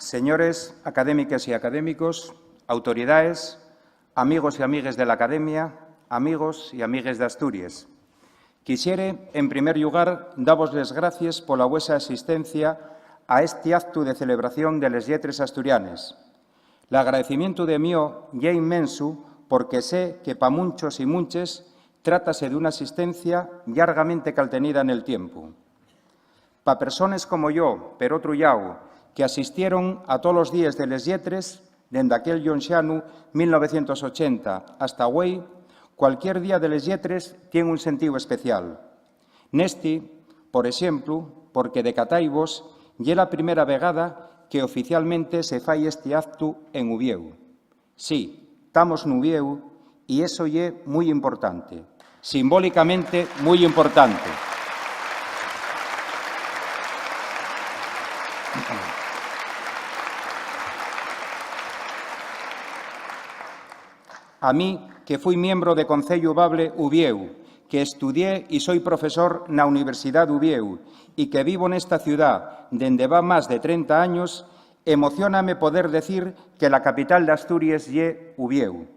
Señores académicas y académicos, autoridades, amigos y amigues de la Academia, amigos y amigues de Asturias. Quisiere, en primer lugar, davos les gracias pola vuesa asistencia a este acto de celebración de les lletres asturianes. L'agradecimiento de mío ye inmenso porque sé que pa munchos y munches trátase de una asistencia llargamente caltenida en el tiempo. Pa personas como yo, per otro llau, que asistieron a todos los días de les lletres, dende aquel Yonxianu 1980 hasta hoy, cualquier día de les lletres tiene un sentido especial. Nesti, por exemplo, porque de Cataivos ye la primera vegada que oficialmente se fai este acto en Uvieu. Sí, estamos en Uvieu e eso ye moi importante, simbólicamente moi importante. A mí, que fui miembro de Concello Bable Uvieu, que estudié y soy profesor na Universidad Uvieu y que vivo nesta ciudad dende va más de 30 años, emocióname poder decir que la capital de Asturias ye Uvieu.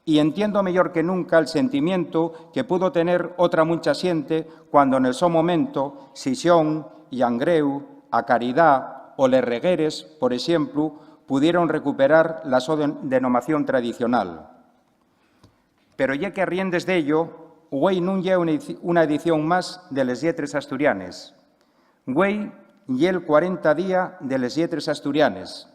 Y entiendo mejor que nunca el sentimiento que pudo tener otra mucha xente cuando en el so momento Sisión, Llangreu, A Caridad o Les Regueres, por exemplo, pudieron recuperar la so denominación tradicional. Pero ya que arriendes de ello, güey nun lle una edición más de les lletres asturianes. Güey lle el 40 día de les lletres asturianes.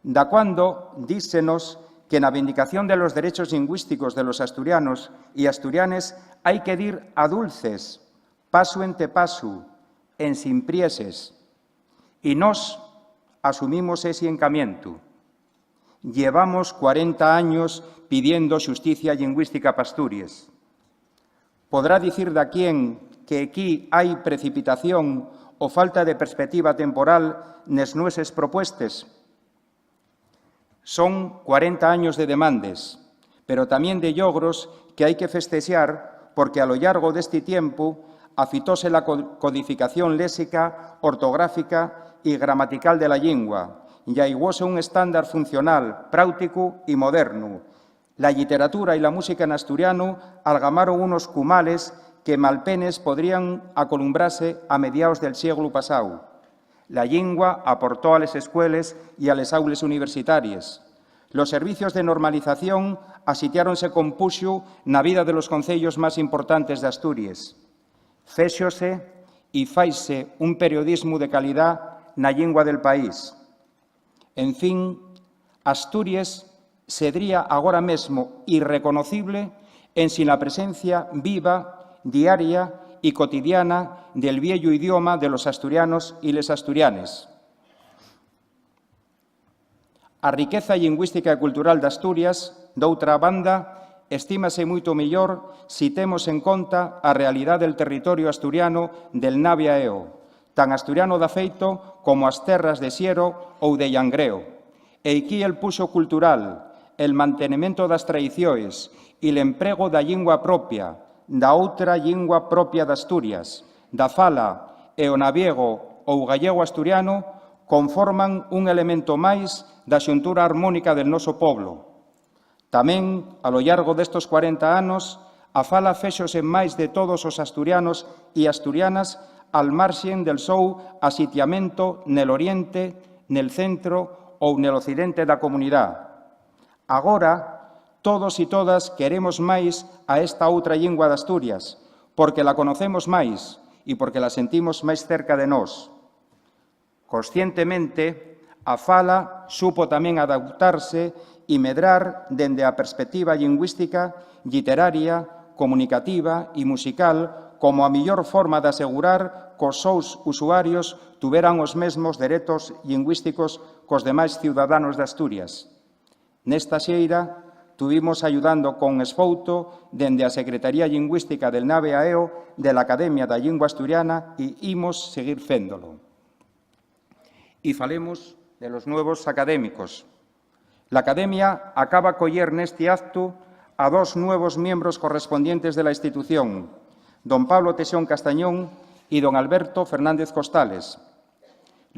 Da cuando dísenos que en la vindicación de los derechos lingüísticos de los asturianos y asturianes hay que dir a dulces, paso ente paso, en sin prieses. Y nos asumimos ese encamiento. Llevamos 40 años pidiendo justicia lingüística para Asturias. Podrá decir de quién que aquí hay precipitación o falta de perspectiva temporal nes nuestras propuestas. Son 40 años de demandes, pero también de logros que hay que festejar porque a lo largo de este tiempo afitóse la codificación léxica, ortográfica y gramatical de la lengua y aiguóse un estándar funcional, práctico y moderno. La literatura y la música en asturiano algamaron unos cumales que malpenes podrían acolumbrarse a mediados del siglo pasado. La lengua aportó a las escuelas y a las aulas universitarias. Los servicios de normalización asitiáronse con puxo na vida de los concellos más importantes de Asturias. Féxose y faise un periodismo de calidad na lengua del país. En fin, Asturias sedría agora mesmo irreconocible en sin la presencia viva, diaria y cotidiana del viejo idioma de los asturianos y les asturianes. A riqueza lingüística e cultural de Asturias, doutra banda, estímase moito mellor si temos en conta a realidade del territorio asturiano del Navia Eo, tan asturiano da feito como as terras de Siero ou de Llangreo. E aquí el puxo cultural, el mantenimiento das tradicións e el emprego da lingua propia, da outra lingua propia de Asturias, da fala e o naviego ou gallego asturiano conforman un elemento máis da xuntura armónica del noso poblo. Tamén, a lo largo destos 40 anos, a fala féxose máis de todos os asturianos e asturianas al marxen del seu asitiamento nel oriente, nel centro ou nel occidente da comunidade. Agora, todos e todas queremos máis a esta outra lingua de Asturias, porque la conocemos máis e porque la sentimos máis cerca de nós. Conscientemente, a fala supo tamén adaptarse e medrar dende a perspectiva lingüística, literaria, comunicativa e musical como a mellor forma de asegurar que os seus usuarios tuveran os mesmos dereitos lingüísticos cos demais ciudadanos de Asturias. Nesta xeira, tuvimos ayudando con esfouto dende a Secretaría Lingüística del Navia Eo de la Academia da Lingua Asturiana e imos seguir féndolo. E falemos de los nuevos académicos. La Academia acaba coller neste acto a dos nuevos miembros correspondientes de la institución, don Pablo Teixón Castañón y don Alberto Fernández Costales.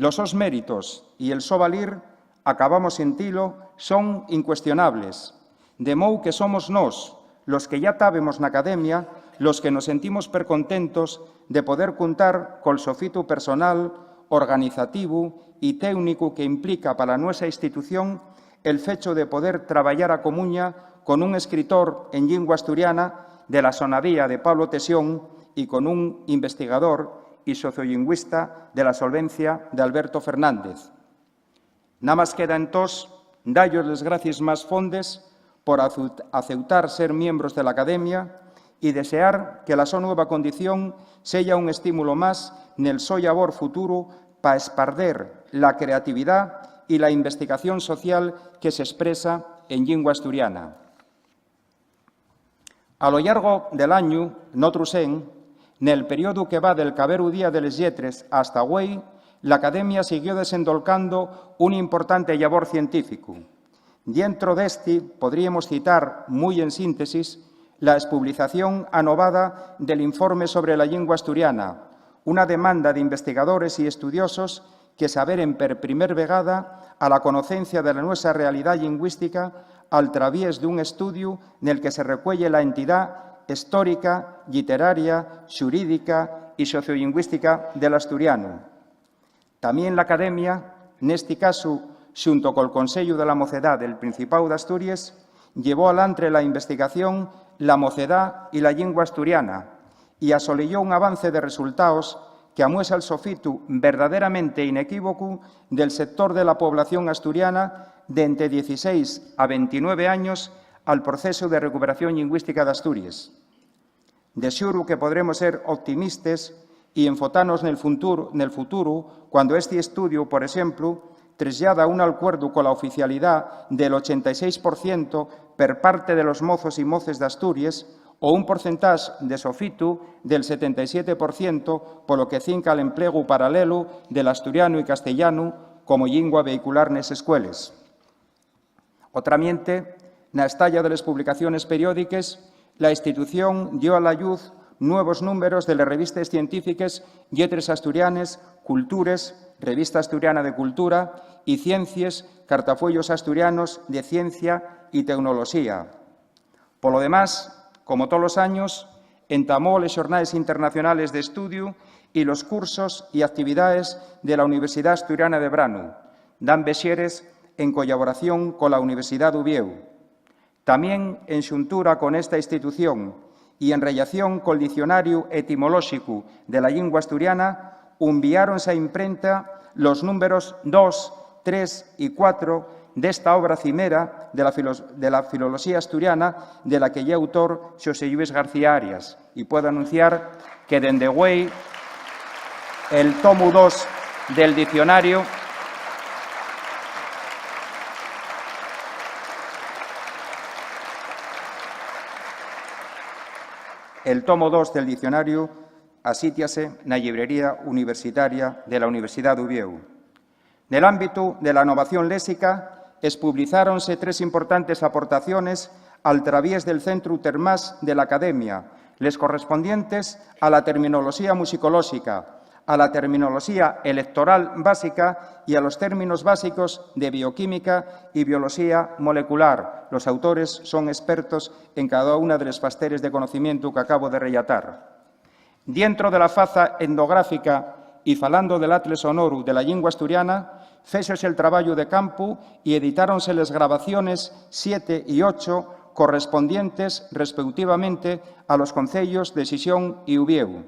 Los sos méritos y el so valir, acabamos sentilo, son incuestionables. De mou que somos nós, los que ya tábemos na academia, los que nos sentimos percontentos de poder contar col sofito personal, organizativo e técnico que implica para a nosa institución el fecho de poder traballar a comuña con un escritor en lingua asturiana de la sonadía de Pablo Tesión y con un investigador y sociolingüista de la solvencia de Alberto Fernández. Nada más queda entós dallos les gracias más fondes por aceptar ser miembros de la Academia y desear que la so nueva condición sea un estímulo más nel so labor futuro para esparder la creatividad y la investigación social que se expresa en lingua asturiana. A lo largo del año, notrusén, nel periodo que va del caberu día de les lletres hasta güey, la Academia siguió desendolcando un importante labor científico. Dentro de este, podríamos citar, muy en síntesis, la expublicación anovada del informe sobre la lengua asturiana, una demanda de investigadores y estudiosos que saberen per primer vegada a la conocencia de la nuestra realidad lingüística al través de un estudio nel que se recuelle la entidad histórica, literaria, xurídica y sociolingüística del asturiano. También la Academia, neste caso, xunto col Consello de la Mocedad del Principado de Asturias, llevó alantre la investigación La Mocedad y la Lengua Asturiana y asoleyó un avance de resultados que amuesa el sofitu verdaderamente inequívoco del sector de la población asturiana de entre 16 a 29 años al proceso de recuperación lingüística de Asturias. De xuro que podremos ser optimistas y enfotarnos nel futuro cuando este estudio, por ejemplo, traslada un acuerdo con la oficialidad del 86% per parte de los mozos y moces de Asturias o un porcentaje de sofitu del 77%, por lo que cinca al empleo paralelo del asturiano y castellano como lingua vehicular nas escuelas. Otramente, na estalla de las publicaciones periódicas, la institución dio a la luz nuevos números de las revistas científicas Lletres Asturianes, Cultures, Revista Asturiana de Cultura y Ciencias, cartafollos asturianos de Ciencia y Tecnología. Por lo demás, como todos los años, entamó las jornadas internacionales de estudio y los cursos y actividades de la Universidad Asturiana de Brano, dan Bexeres en colaboración con la Universidad de Uvieu. También en xuntura con esta institución y en relación col Diccionario Etimolóxico de la Lingua Asturiana, enviáronse a imprenta los números 2, 3 y 4 de esta obra cimera de la filología asturiana de la que ya autor Xosé Luis García Arias. Y puedo anunciar que dende güey el tomo 2 del diccionario asítiase na librería universitaria de la Universidad de Uvieu. Nel ámbito de la innovación léxica, expublizáronse 3 importantes aportaciones al través del Centro Termás de la Academia, les correspondientes a la terminología musicológica, a la terminología electoral básica y a los términos básicos de bioquímica y biología molecular. Los autores son expertos en cada una de las facetas de conocimiento que acabo de relatar. Dentro de la faza etnográfica y falando del Atlas Honoru de la lingua asturiana, féxose el traballo de campo y editáronse las grabaciones 7 y 8 correspondientes respectivamente a los concellos de Xixón y Uvieu.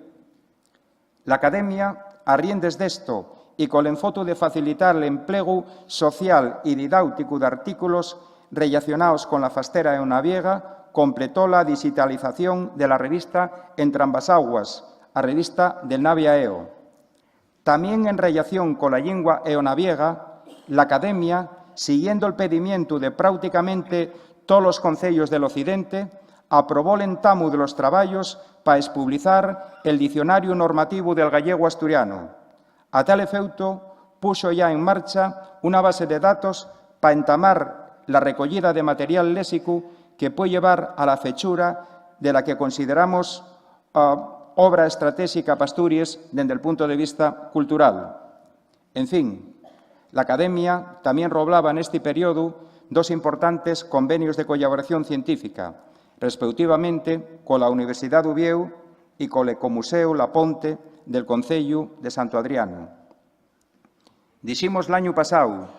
La Academia, a riendes desto y con el enfoque de facilitar el empleo social y didáutico de artículos relacionados con la fastera eonaviega, completó la digitalización de la revista Entre ambas aguas, a revista del Navia Eo. También en relación con la lengua eonaviega, la Academia, siguiendo el pedimiento de prácticamente todos los concellos del Occidente, aprobó el entamu de los traballos para expublicar el Diccionario Normativo del Gallego Asturiano. A tal efecto, puso ya en marcha una base de datos para entamar la recogida de material léxico que puede llevar a la fechura de la que consideramos obra estratégica para Asturias desde el punto de vista cultural. En fin, la Academia tamén roblaba neste período dos importantes convenios de colaboración científica, respectivamente cola Universidade de Uvieu e co Ecomuseo La Ponte del Concello de Santo Adriano. Diximos l'año pasado,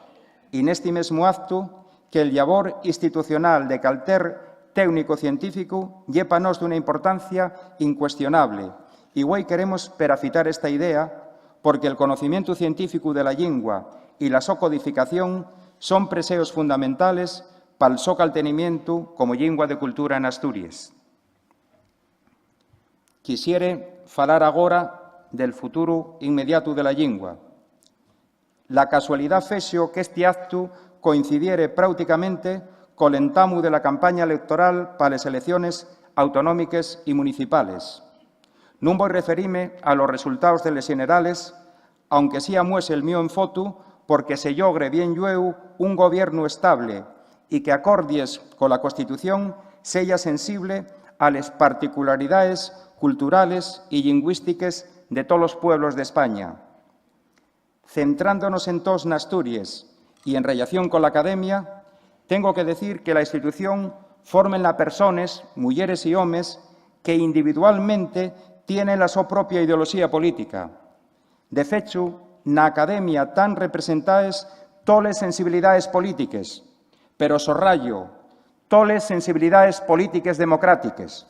e neste mesmo acto, que el labor institucional de calter técnico científico lle pa nós dunha importancia incuestionable. E hoy queremos perafitar esta idea porque el conocimiento científico de la lingua y la so codificación son preseos fundamentales para el so caltenimiento como lingua de cultura en Asturias. Quisiere falar agora del futuro inmediato de la lingua. La casualidad fexo que este acto coincidiere prácticamente col entamu de la campaña electoral para las elecciones autonómicas y municipales. Non vou referirme a los resultados de les generales, aunque sí amuese el mío en foto, porque se logre bien llueu un gobierno estable y que, acordies con la Constitución, sella sensible a las particularidades culturales y lingüísticas de todos los pueblos de España. Centrándonos en todos en Asturias y en relación con la Academia, tengo que decir que la institución formenla personas, mujeres y homes, que individualmente tienen la súa propia ideoloxía política. De fecho, na Academia tan representadas toles sensibilidades políticas, pero sorrallo, toles sensibilidades políticas democráticas.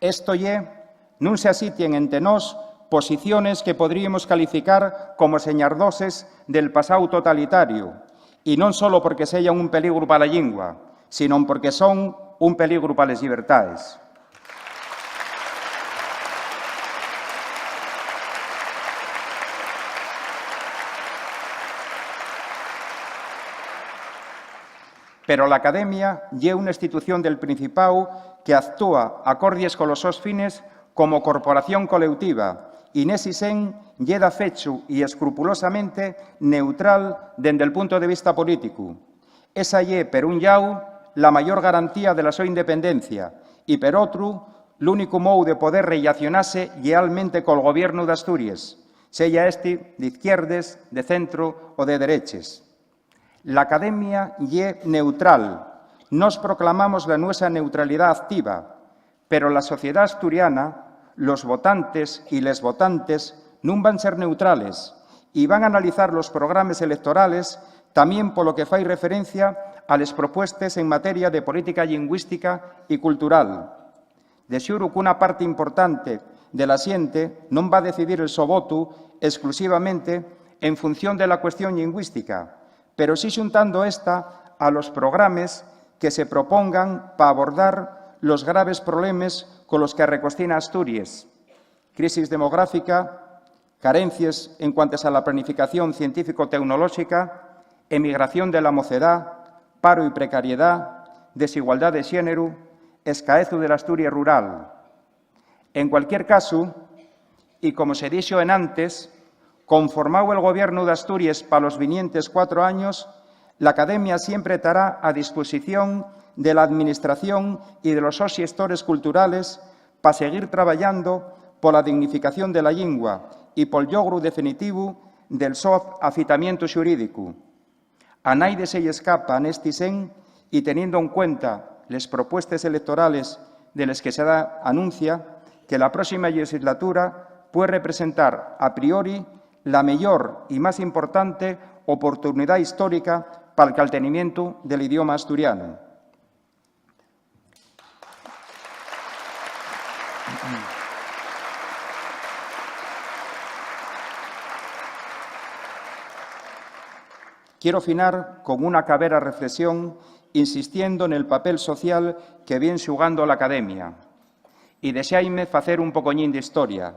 Esto non se asitien entre nós posiciones que podríamos calificar como señardoses del pasado totalitario, y non solo porque sellan un peligro para a lingua, sino porque son un peligro para as libertades. Pero la Academia é unha institución del Principado que actúa acordies con los seus fines como corporación colectiva, y nesi sen lle da fecho e escrupulosamente neutral dende el punto de vista político. Esa lle, per un llau, la mayor garantía de la súa independencia e, per outro, l'único mou de poder relacionarse lealmente col gobierno de Asturias, sella este de izquierdes, de centro ou de dereches. La Academia lle neutral. Nos proclamamos la nuestra neutralidad activa, pero la sociedad asturiana, los votantes y les votantes non van ser neutrales y van a analizar los programas electorales también por lo que fai referencia a les propuestas en materia de política lingüística y cultural. De xuro que unha parte importante de la xente non va a decidir el so voto exclusivamente en función de la cuestión lingüística, pero sí xuntando esta a los programas que se propongan para abordar los graves problemas con los que recostina Asturias: crisis demográfica, carencias en cuanto a la planificación científico-tecnológica, emigración de la mocedad, paro y precariedad, desigualdad de xénero, escaezo de la Asturias rural. En cualquier caso, y como se dixo en antes, conformado el Gobierno de Asturias para los vinientes 4 años, la Academia siempre estará a disposición de la Administración y de los gestores culturales para seguir traballando por la dignificación de la lingua y por el logro definitivo del so afitamiento xurídico. A naide se lle escapa neste sen y teniendo en cuenta las propuestas electorales de las que se anuncia que la próxima legislatura puede representar a priori la mejor y más importante oportunidad histórica para el caltenimiento del idioma asturiano. Quiero finar con una cabera reflexión insistiendo en el papel social que viene xugando la Academia. E deixaime facer un pocoñín de historia.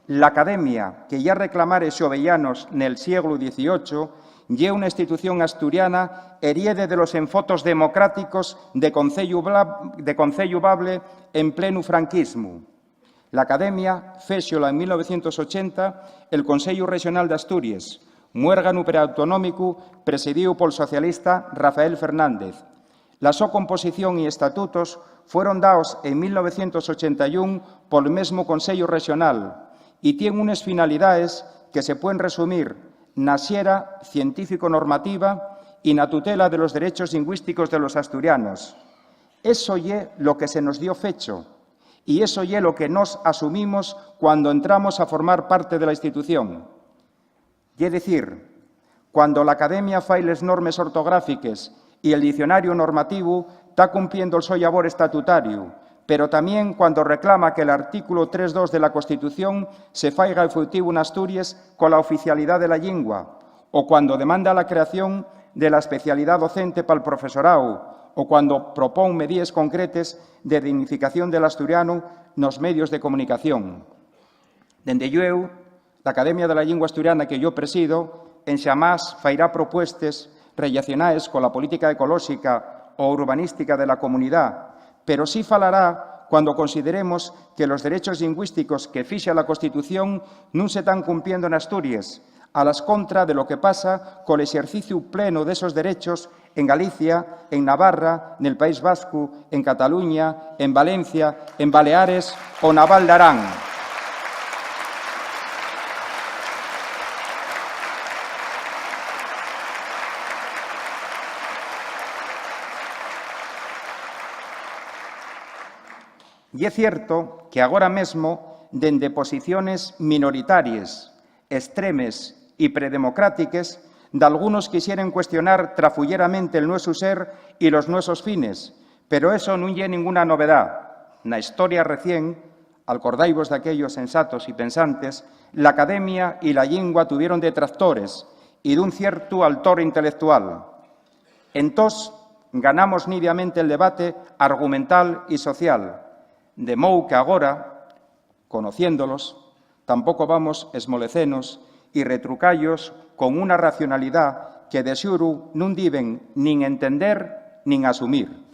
La Academia, que ya reclamare xovellanos nel siglo XVIII, lle unha institución asturiana heriede de los enfotos democráticos de Concello Bable en pleno franquismo. La Academia fexola en 1980 el Consello Regional de Asturias, muérgano preautonómico presidido pol socialista Rafael Fernández. La súa composición e estatutos fueron dados en 1981 polo mesmo Consello Regional e tienen unas finalidades que se pueden resumir na xera científico-normativa y na tutela de los derechos lingüísticos de los asturianos. Eso ye lo que se nos dio fecho y eso ye lo que nos asumimos cuando entramos a formar parte de la institución. Es decir, cuando la Academia fai les normes ortográfiques y el diccionario normativo está cumpliendo el seu labor estatutario, pero también cuando reclama que el artículo 3.2 de la Constitución se faiga efectivo en Asturias con la oficialidad de la lingua, o cuando demanda la creación de la especialidad docente para el profesorado, o cuando propón medidas concretas de dignificación del asturiano nos medios de comunicación. Dende eu, la Academia de la Lingua Asturiana que yo presido, en xamás fairá propuestas relacionadas con la política ecolóxica o urbanística de la comunidad, pero sí falará cuando consideremos que los derechos lingüísticos que fixa la Constitución non se están cumpliendo en Asturias, a las contra de lo que pasa con el ejercicio pleno de esos derechos en Galicia, en Navarra, en el País Vasco, en Cataluña, en Valencia, en Baleares o na Val d'Arán. Y é cierto que agora mesmo, dende posiciones minoritarias, extremes y predemocráticas, de algunos quisieran cuestionar trafulleramente el nuestro ser y los nuestros fines, pero eso non é ninguna novedad. Na historia recién, acordaivos de aquellos sensatos y pensantes, la academia y la lingua tuvieron detractores y de un cierto altor intelectual. Entós, ganamos nidiamente el debate argumental y social, de modo que agora, conociéndolos, tampoco vamos esmolecenos y retrucallos con una racionalidad que de xuro non diben nin entender nin asumir.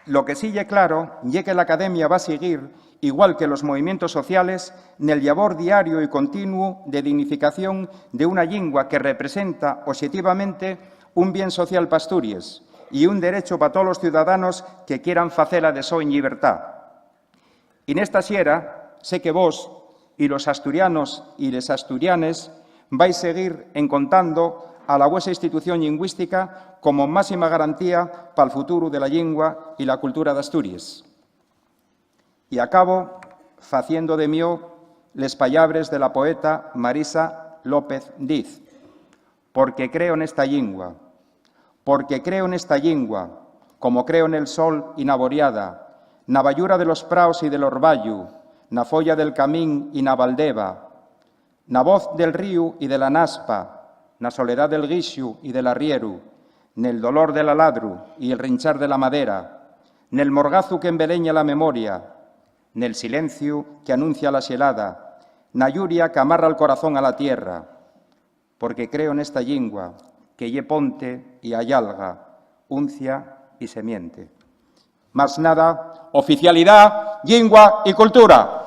Lo que sí ye claro ye que la Academia va a seguir, igual que los movimientos sociales, nel labor diario y continuo de dignificación de una lingua que representa objetivamente un bien social para Asturias y un derecho para todos los ciudadanos que quieran facela de so en libertad. Y nesta xera, sé que vos y los asturianos y les asturianes vais seguir encontrando a la vuestra institución lingüística como máxima garantía para el futuro de la lingua y la cultura de Asturias. Y acabo faciendo de mío les pallabres de la poeta Marisa López Diz, porque creo en esta lingua, como creo en el sol y na boreada, na ballura de los praos y del orvallo, na folla del camín y na valdeva, na voz del río y de la naspa, na soledad del guixu y del arriero, nel dolor del aladru y el rinchar de la madera, nel morgazu que embeleña la memoria, nel silencio que anuncia la xelada, na lluria que amarra el corazón a la tierra, porque creo en esta lingua, que lle ponte y ayalga, uncia y semiente. Más nada, oficialidad, lingua y cultura.